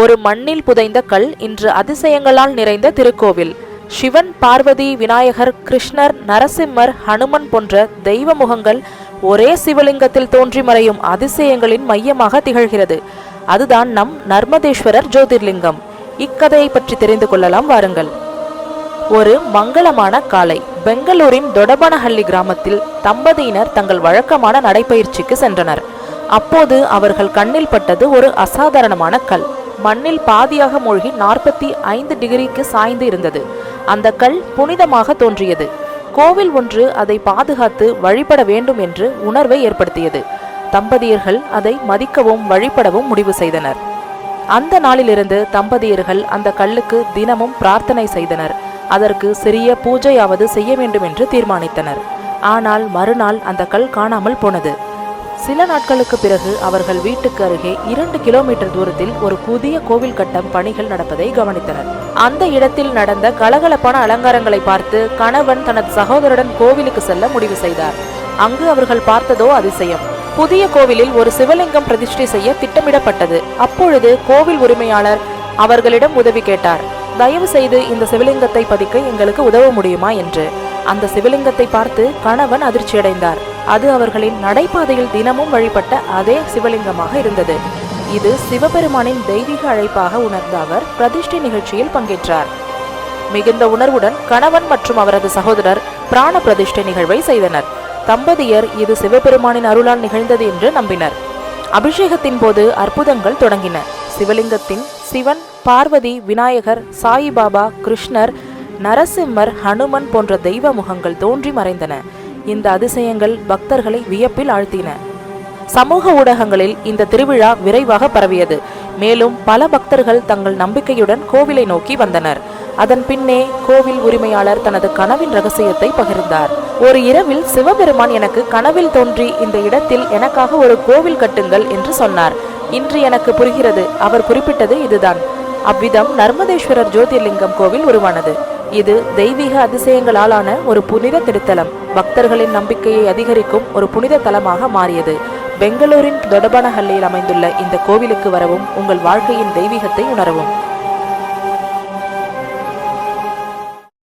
ஒரு மண்ணில் புதைந்த கல் இன்று அதிசயங்களால் நிறைந்த திருக்கோவில். சிவன், பார்வதி, விநாயகர், கிருஷ்ணர், நரசிம்மர், ஹனுமன் போன்ற தெய்வ முகங்கள் ஒரே சிவலிங்கத்தில் தோன்றி மறையும் அதிசயங்களின் மையமாக திகழ்கிறது. அதுதான் நம் நர்மதேஸ்வரர் ஜோதிர்லிங்கம். இக்கதையை பற்றி தெரிந்து கொள்ளலாம் வாருங்கள். ஒரு மங்களமான காலை. பெங்களூரின் தொடபனஹள்ளி கிராமத்தில் தம்பதியினர் தங்கள் வழக்கமான நடைப்பயிற்சிக்கு சென்றனர். அப்போது அவர்கள் கண்ணில் பட்டது ஒரு அசாதாரணமான கல். மண்ணில் பாதியாக மூழ்கி 45 டிகிரிக்கு சாய்ந்து இருந்தது. அந்த கல் புனிதமாக தோன்றியது. கோவில் ஒன்று அதை பாதுகாத்து வழிபட வேண்டும் என்று உணர்வை ஏற்படுத்தியது. தம்பதியர்கள் அதை மதிக்கவும் வழிபடவும் முடிவு செய்தனர். அந்த நாளிலிருந்து தம்பதியர்கள் அந்த கல்லுக்கு தினமும் பிரார்த்தனை செய்தனர். அதற்கு சிறிய பூஜையாவது செய்ய வேண்டும் என்று தீர்மானித்தனர். ஆனால் மறுநாள் அந்த கல் காணாமல் போனது. சில நாட்களுக்கு பிறகு அவர்கள் வீட்டுக்கு அருகே 2 கிலோமீட்டர் தூரத்தில் ஒரு புதிய கோவில் கட்டும் பணிகள் நடப்பதை கவனித்தனர். அந்த இடத்தில் நடந்த கலகலப்பான அலங்காரங்களை பார்த்து கணவன் தனது சகோதரருடன் கோவிலுக்கு செல்ல முடிவு செய்தார். அங்கு அவர்கள் பார்த்ததோ அதிசயம். புதிய கோவிலில் ஒரு சிவலிங்கம் பிரதிஷ்டை செய்ய திட்டமிடப்பட்டது. அப்பொழுது கோவில் உரிமையாளர் அவர்களிடம் உதவி கேட்டார். தயவு செய்து இந்த சிவலிங்கத்தை பதிக்க எங்களுக்கு உதவ முடியுமா என்று. அந்த சிவலிங்கத்தை பார்த்து கணவன் அதிர்ச்சியடைந்தார். அது அவர்களின் நடைபாதையில் தினமும் வழிபட்ட அதே சிவலிங்கமாக இருந்தது. இது சிவபெருமானின் தெய்வீக அழைப்பாக உணர்ந்த அவர் பிரதிஷ்டை நிகழ்ச்சியில் பங்கேற்றார். மிகுந்த உணர்வுடன் கணவன் மற்றும் அவரது சகோதரர் பிராண பிரதிஷ்டை நிகழ்வை செய்தனர். தம்பதியர் இது சிவபெருமானின் அருளால் நிகழ்ந்தது என்று நம்பினர். அபிஷேகத்தின் போது அற்புதங்கள் தொடங்கின. சிவலிங்கத்தின் சிவன், பார்வதி, விநாயகர், சாயிபாபா, கிருஷ்ணர், நரசிம்மர், ஹனுமன் போன்ற தெய்வ முகங்கள் தோன்றி மறைந்தன. இந்த அதிசயங்கள் பக்தர்களை வியப்பில் ஆழ்த்தின. சமூக ஊடகங்களில் இந்த திருவிழா விரைவாக பரவியது. மேலும் பல பக்தர்கள் தங்கள் நம்பிக்கையுடன் கோவிலை நோக்கி வந்தனர். அதன் பின்னே கோவில் உரிமையாளர் தனது கனவின் ரகசியத்தை பகிர்ந்தார். ஒரு இரவில் சிவபெருமான் எனக்கு கனவில் தோன்றி இந்த இடத்தில் எனக்காக ஒரு கோவில் கட்டுங்கள் என்று சொன்னார். இன்று எனக்கு புரிகிறது. அவர் குறிப்பிட்டது இதுதான். அவ்விதம் நர்மதேஸ்வரர் ஜோதிர்லிங்கம் கோவில் உருவானது. இது தெய்வீக அதிசயங்களாலான ஒரு புனித திருத்தலம். பக்தர்களின் நம்பிக்கையை அதிகரிக்கும் ஒரு புனித தலமாக மாறியது. பெங்களூரின் தொடபனஹள்ளியில் அமைந்துள்ள இந்த கோவிலுக்கு வரவும் உங்கள் வாழ்க்கையின் தெய்வீகத்தை உணரவும்.